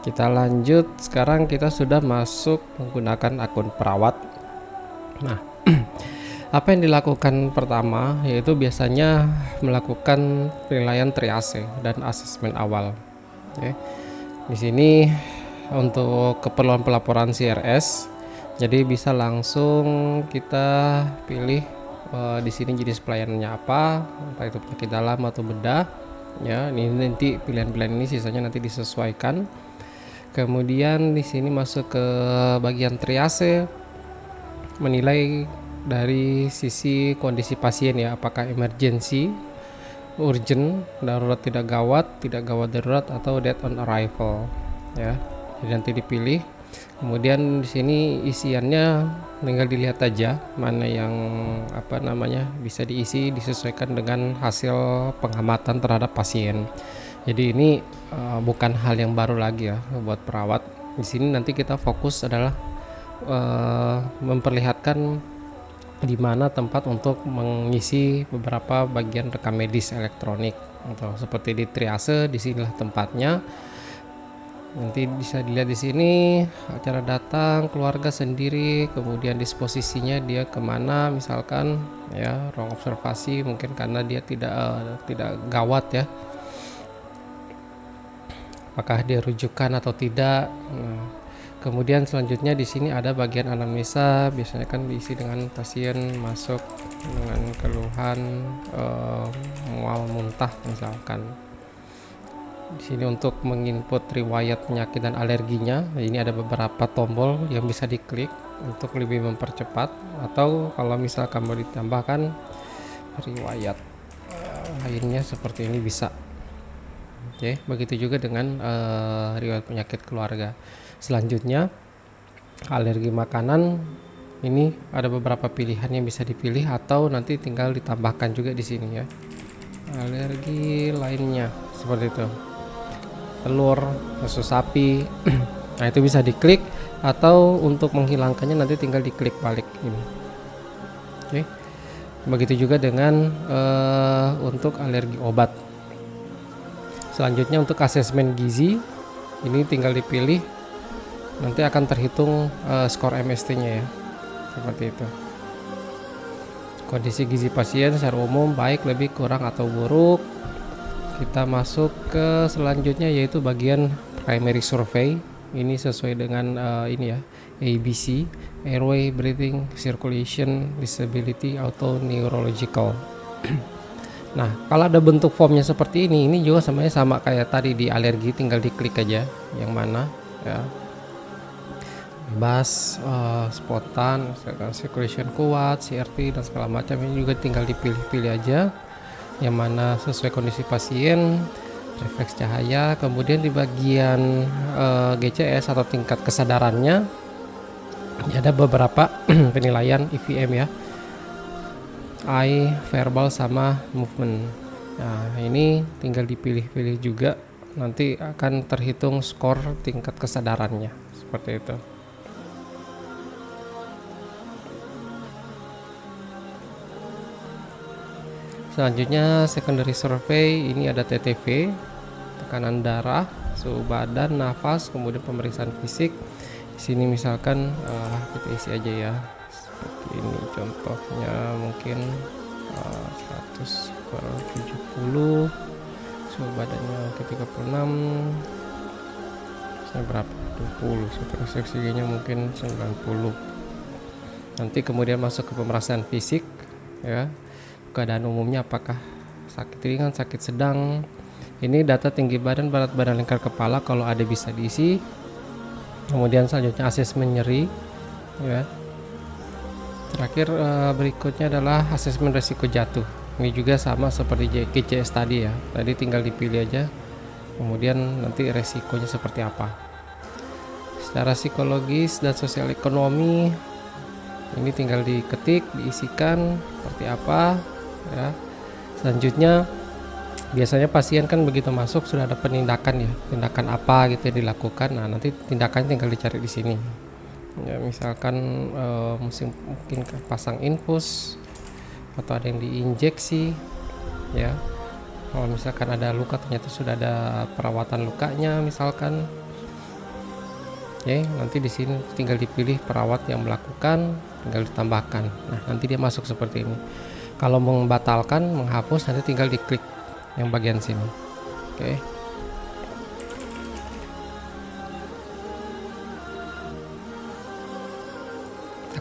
Kita lanjut, sekarang kita sudah masuk menggunakan akun perawat. Nah, apa yang dilakukan pertama yaitu biasanya melakukan penilaian triase dan asesmen awal. Oke. Di sini untuk keperluan pelaporan CRS, jadi bisa langsung kita pilih di sini jenis pelayanannya apa, entah itu penyakit dalam atau bedah. Ya, ini nanti pilihan-pilihan ini sisanya nanti disesuaikan. Kemudian di sini masuk ke bagian triase, menilai dari sisi kondisi pasien ya, apakah emergency, urgent, darurat tidak gawat darurat, atau death on arrival ya. Jadi nanti dipilih. Kemudian di sini isiannya tinggal dilihat aja mana yang bisa diisi disesuaikan dengan hasil pengamatan terhadap pasien. Jadi ini bukan hal yang baru lagi ya buat perawat. Di sini nanti kita fokus adalah memperlihatkan di mana tempat untuk mengisi beberapa bagian rekam medis elektronik atau seperti di triase. Disinilah tempatnya. Nanti bisa dilihat di sini cara datang keluarga sendiri, kemudian disposisinya dia kemana, misalkan ya ruang observasi mungkin karena dia tidak gawat ya, apakah dia rujukan atau tidak. Nah, kemudian selanjutnya di sini ada bagian anamnesa, biasanya kan diisi dengan pasien masuk dengan keluhan mual muntah misalkan. Di sini untuk menginput riwayat penyakit dan alerginya, ini ada beberapa tombol yang bisa diklik untuk lebih mempercepat, atau kalau misalkan mau ditambahkan riwayat lainnya seperti ini bisa. Oke, begitu juga dengan riwayat penyakit keluarga. Selanjutnya alergi makanan, ini ada beberapa pilihan yang bisa dipilih atau nanti tinggal ditambahkan juga di sini ya. Alergi lainnya seperti itu. Telur, susu sapi. Nah, itu bisa diklik, atau untuk menghilangkannya nanti tinggal diklik balik ini. Oke. Begitu juga dengan untuk alergi obat. Selanjutnya untuk asesmen gizi, ini tinggal dipilih, nanti akan terhitung skor MST-nya ya, seperti itu. Kondisi gizi pasien secara umum baik, lebih, kurang, atau buruk. Kita masuk ke selanjutnya yaitu bagian primary survey. Ini sesuai dengan ini ya, ABC, airway, breathing, circulation, disability, atau neurological. Nah, kalau ada bentuk formnya seperti ini juga sama kayak tadi di alergi, tinggal diklik aja yang mana ya. Bebas, spontan, circulation kuat, CRP dan segala macam, ini juga tinggal dipilih-pilih aja yang mana sesuai kondisi pasien, refleks cahaya. Kemudian di bagian GCS atau tingkat kesadarannya, ini ada beberapa penilaian EVM ya, eye, verbal, sama movement. Nah, ini tinggal dipilih-pilih juga, nanti akan terhitung skor tingkat kesadarannya seperti itu. Selanjutnya secondary survey, ini ada TTV, tekanan darah, suhu badan, nafas, kemudian pemeriksaan fisik. Di sini misalkan kita isi aja ya, seperti ini contohnya, mungkin 100/70, suhu badannya mungkin 36, berapa, 20, oksigennya mungkin 90. Nanti kemudian masuk ke pemeriksaan fisik ya, keadaan umumnya apakah sakit ringan, sakit sedang. Ini data tinggi badan, berat badan, lingkar kepala kalau ada bisa diisi. Kemudian selanjutnya asesmen nyeri ya. Terakhir berikutnya adalah asesmen resiko jatuh. Ini juga sama seperti GCS tadi ya, tadi tinggal dipilih aja, kemudian nanti resikonya seperti apa. Secara psikologis dan sosial ekonomi, ini tinggal diketik, diisikan seperti apa ya. Selanjutnya biasanya pasien kan begitu masuk sudah ada penindakan ya, tindakan apa gitu yang dilakukan. Nah, nanti tindakannya tinggal dicari di sini ya, misalkan mungkin pasang infus atau ada yang diinjeksi ya. Kalau misalkan ada luka, ternyata sudah ada perawatan lukanya misalkan. Oke, nanti di sini tinggal dipilih perawat yang melakukan, tinggal ditambahkan. Nah, nanti dia masuk seperti ini. Kalau membatalkan, menghapus, nanti tinggal diklik yang bagian sini. Oke.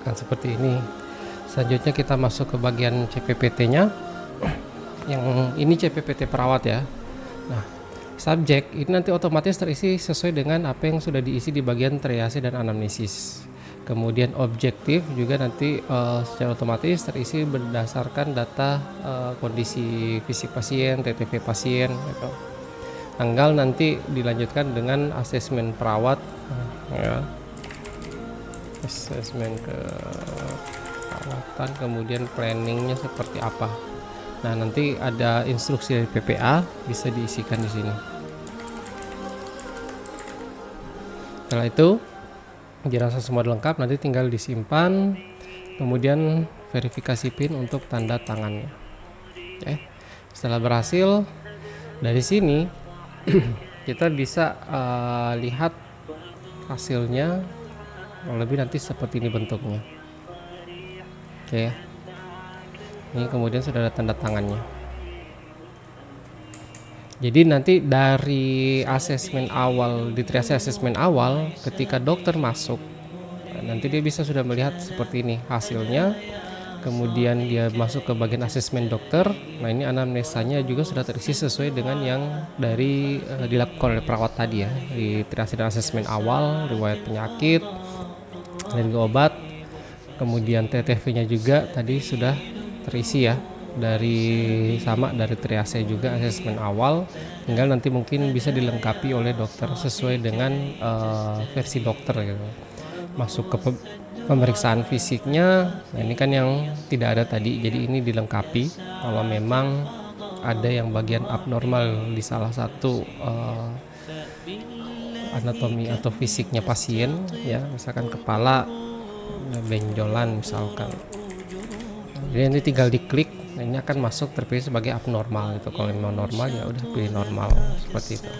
Akan seperti ini. Selanjutnya kita masuk ke bagian CPPT-nya. Yang ini CPPT perawat ya. Nah, subjek ini nanti otomatis terisi sesuai dengan apa yang sudah diisi di bagian triase dan anamnesis. Kemudian objektif juga nanti secara otomatis terisi berdasarkan data kondisi fisik pasien, TTV pasien gitu. Tanggal nanti dilanjutkan dengan asesmen perawat ya. Asesmen ke perawatan, kemudian planningnya seperti apa. Nah, nanti ada instruksi dari PPA bisa diisikan di sini. Setelah itu dirasa semua lengkap, nanti tinggal disimpan, kemudian verifikasi PIN untuk tanda tangannya. Oke. Setelah berhasil, dari sini kita bisa lihat hasilnya, lebih nanti seperti ini bentuknya. Oke. Ini kemudian sudah ada tanda tangannya. Jadi nanti dari asesmen awal, di triase asesmen awal, ketika dokter masuk, nanti dia bisa sudah melihat seperti ini hasilnya. Kemudian dia masuk ke bagian asesmen dokter. Nah, ini anamnesanya juga sudah terisi sesuai dengan yang dari dilakukan oleh perawat tadi ya. Di triase dan asesmen awal, riwayat penyakit, dan obat. Kemudian TTV-nya juga tadi sudah terisi ya, dari triase juga asesmen awal, tinggal nanti mungkin bisa dilengkapi oleh dokter sesuai dengan versi dokter gitu. Masuk ke pemeriksaan fisiknya, nah ini kan yang tidak ada tadi, jadi ini dilengkapi kalau memang ada yang bagian abnormal di salah satu anatomi atau fisiknya pasien ya, misalkan kepala benjolan misalkan. Jadi nanti tinggal diklik, nah ini akan masuk terpilih sebagai abnormal gitu. Kalau memang normal ya udah pilih normal seperti itu.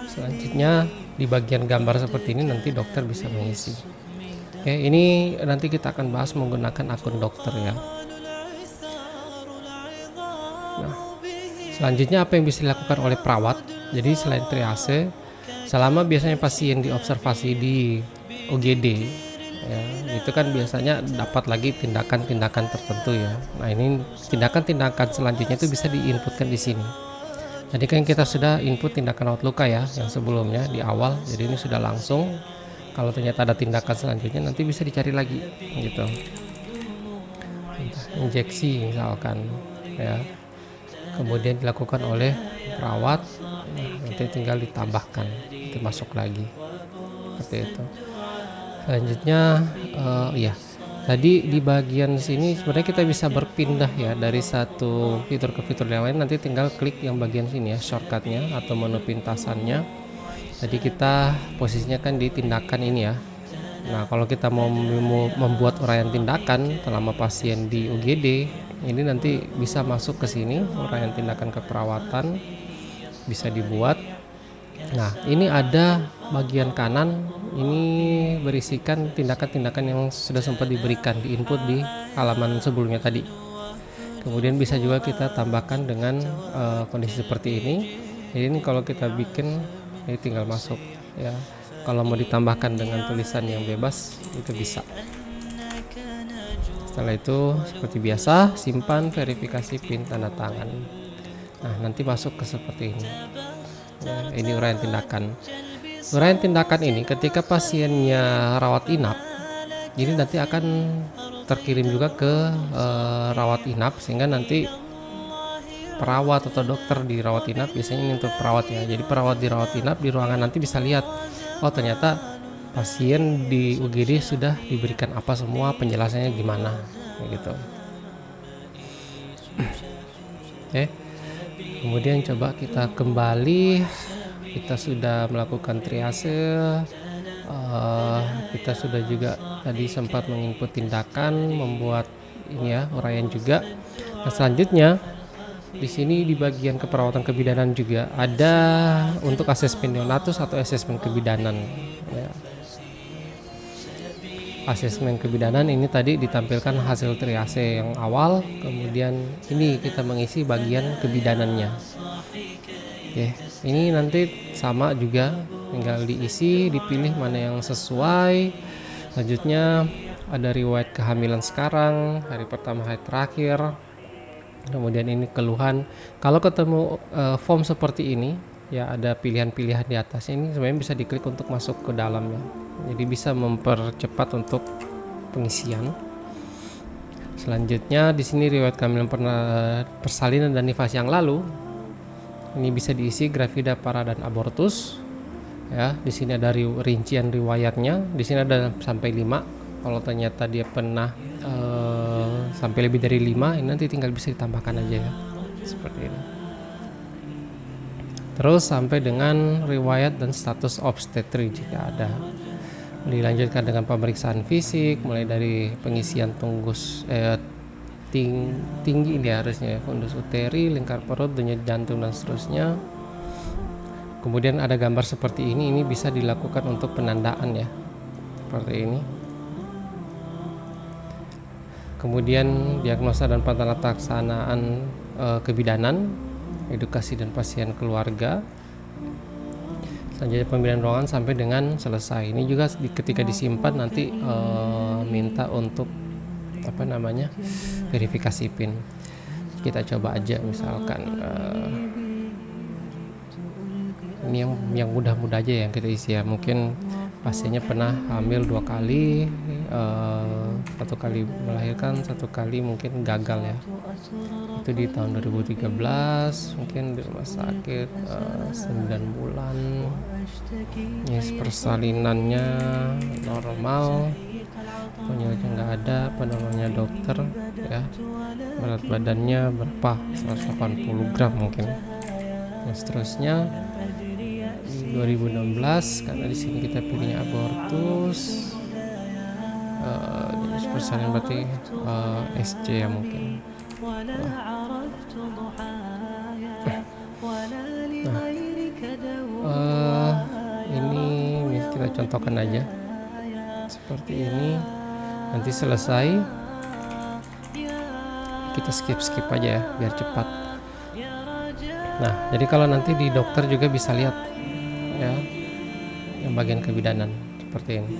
Selanjutnya di bagian gambar seperti ini nanti dokter bisa mengisi. Oke, ini nanti kita akan bahas menggunakan akun dokter ya. Nah, selanjutnya apa yang bisa dilakukan oleh perawat? Jadi selain triase, selama biasanya pasien diobservasi di OGD ya, itu kan biasanya dapat lagi tindakan-tindakan tertentu ya. Nah, ini tindakan-tindakan selanjutnya itu bisa diinputkan di sini. Jadi kan kita sudah input tindakan rawat luka ya yang sebelumnya di awal, jadi ini sudah langsung. Kalau ternyata ada tindakan selanjutnya nanti bisa dicari lagi gitu. Injeksi misalkan ya, kemudian dilakukan oleh perawat, nanti tinggal ditambahkan, itu masuk lagi seperti itu. Selanjutnya ya tadi di bagian sini sebenarnya kita bisa berpindah ya dari satu fitur ke fitur yang lain, nanti tinggal klik yang bagian sini ya, shortcutnya atau menu pintasannya. Jadi kita posisinya kan di tindakan ini ya. Nah, kalau kita mau membuat uraian tindakan selama pasien di UGD, ini nanti bisa masuk ke sini, uraian tindakan keperawatan bisa dibuat. Nah, ini ada bagian kanan, ini berisikan tindakan-tindakan yang sudah sempat diberikan di input di halaman sebelumnya tadi. Kemudian bisa juga kita tambahkan dengan kondisi seperti ini. Jadi ini kalau kita bikin, ini tinggal masuk ya. Kalau mau ditambahkan dengan tulisan yang bebas itu bisa. Setelah itu seperti biasa simpan, verifikasi PIN, tanda tangan. Nah, nanti masuk ke seperti ini. Nah, ini uraian tindakan. Uraian tindakan ini ketika pasiennya rawat inap, ini nanti akan terkirim juga ke rawat inap, sehingga nanti perawat atau dokter di rawat inap, biasanya ini untuk perawat ya. Jadi perawat di rawat inap di ruangan nanti bisa lihat, oh ternyata pasien di UGD sudah diberikan apa semua, penjelasannya gimana gitu. Oke. Kemudian coba kita kembali, kita sudah melakukan triase, kita sudah juga tadi sempat menginput tindakan, membuat ini ya uraian juga. Nah, selanjutnya di sini di bagian keperawatan kebidanan juga ada untuk asesmen neonatus atau asesmen kebidanan ya. asesmen kebidanan ini tadi ditampilkan hasil triase yang awal, kemudian ini kita mengisi bagian kebidanannya. Oke, ini nanti sama juga, tinggal diisi, dipilih mana yang sesuai. Selanjutnya ada riwayat kehamilan sekarang, hari pertama, hari terakhir. Kemudian ini keluhan. Kalau ketemu form seperti ini, ya ada pilihan-pilihan di atas ini sebenarnya bisa diklik untuk masuk ke dalamnya. Jadi bisa mempercepat untuk pengisian. Selanjutnya di sini riwayat kehamilan persalinan dan nifas yang lalu. Ini bisa diisi gravida, para, dan abortus. Ya, di sini ada rincian riwayatnya. Di sini ada sampai 5. Kalau ternyata dia pernah sampai lebih dari 5, ini nanti tinggal bisa ditambahkan aja ya. Seperti ini. Terus sampai dengan riwayat dan status obstetri jika ada. Dilanjutkan dengan pemeriksaan fisik, mulai dari pengisian tunggus tinggi ini harusnya ya, fundus uteri, lingkar perut, denyut jantung dan seterusnya. Kemudian ada gambar seperti ini bisa dilakukan untuk penandaan ya, seperti ini. Kemudian diagnosa dan pengelaksanaan kebidanan, edukasi dan pasien keluarga. Selanjutnya pemilihan ruangan sampai dengan selesai. Ini juga ketika disimpan nanti minta untuk verifikasi PIN. Kita coba aja misalkan ini yang mudah-mudah aja yang kita isi ya. Mungkin pasiennya pernah hamil 2 kali, 1 kali melahirkan, 1 kali mungkin gagal ya. Itu di tahun 2013, mungkin di rumah sakit 9 bulan. Ini persalinannya normal, penyakitnya nggak ada, penolongnya dokter ya. Berat badannya berapa? 180 gram mungkin. Dan seterusnya di 2016 karena di sini kita pilihnya abortus. Jenis persalinan berarti SC ya mungkin. Ini kita contohkan aja seperti ini. Nanti selesai kita skip aja ya biar cepat. Nah, jadi kalau nanti di dokter juga bisa lihat ya yang bagian kebidanan seperti ini.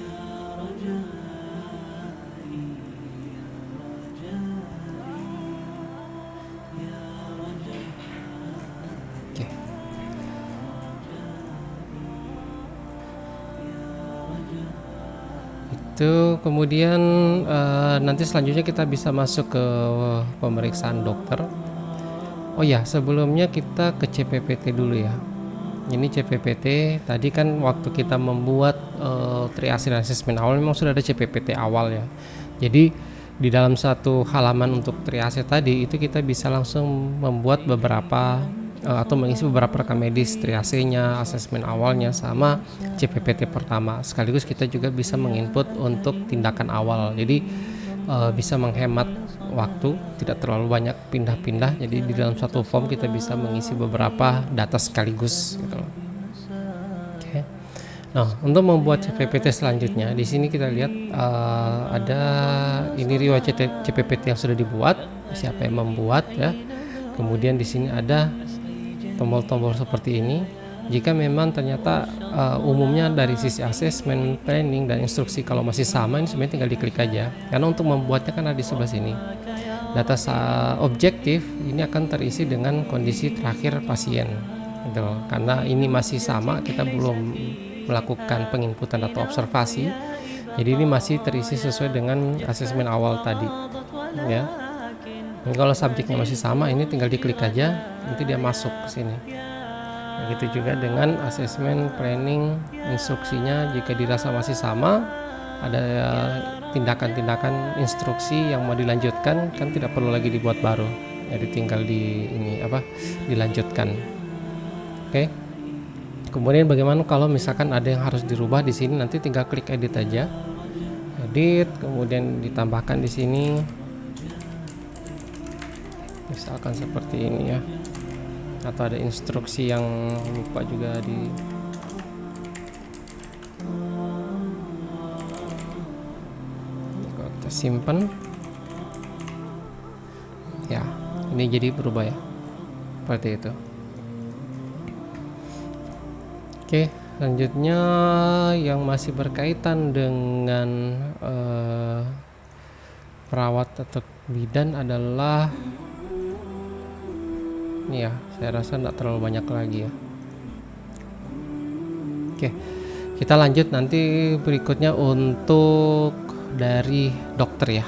Oke. Itu kemudian nanti selanjutnya kita bisa masuk ke pemeriksaan dokter. Oh ya, sebelumnya kita ke CPPT dulu ya. Ini CPPT tadi kan waktu kita membuat triase dan asesmen awal memang sudah ada CPPT awal ya. Jadi di dalam satu halaman untuk triase tadi itu kita bisa langsung membuat beberapa atau mengisi beberapa rekam medis triasenya, asesmen awalnya sama CPPT pertama. Sekaligus kita juga bisa menginput untuk tindakan awal. Jadi bisa menghemat waktu, tidak terlalu banyak pindah-pindah. Jadi di dalam satu form kita bisa mengisi beberapa data sekaligus gitu. Oke. Nah, untuk membuat CPPT selanjutnya di sini kita lihat ada ini riwayat CPPT yang sudah dibuat, siapa yang membuat ya. Kemudian di sini ada tombol-tombol seperti ini. Jika memang ternyata umumnya dari sisi asesmen, planning, dan instruksi kalau masih sama, ini sebenarnya tinggal diklik aja. Karena untuk membuatnya kan ada di sebelah sini. Data objektif ini akan terisi dengan kondisi terakhir pasien. Gitu. Karena ini masih sama, kita belum melakukan penginputan atau observasi. Jadi ini masih terisi sesuai dengan asesmen awal tadi. Ya. Dan kalau subjeknya masih sama, ini tinggal diklik aja, nanti dia masuk ke sini. Begitu juga dengan asesmen, planning, instruksinya jika dirasa masih sama, ada tindakan-tindakan instruksi yang mau dilanjutkan kan tidak perlu lagi dibuat baru. Jadi tinggal dilanjutkan. Oke. Kemudian bagaimana kalau misalkan ada yang harus dirubah di sini, nanti tinggal klik edit aja. Edit, kemudian ditambahkan di sini. Misalkan seperti ini ya. Atau ada instruksi yang lupa juga kita simpan. Ya, ini jadi berubah ya, seperti itu. Oke, selanjutnya yang masih berkaitan dengan perawat atau bidan adalah ini ya, saya rasa tidak terlalu banyak lagi ya. Oke, kita lanjut nanti berikutnya untuk dari dokter ya.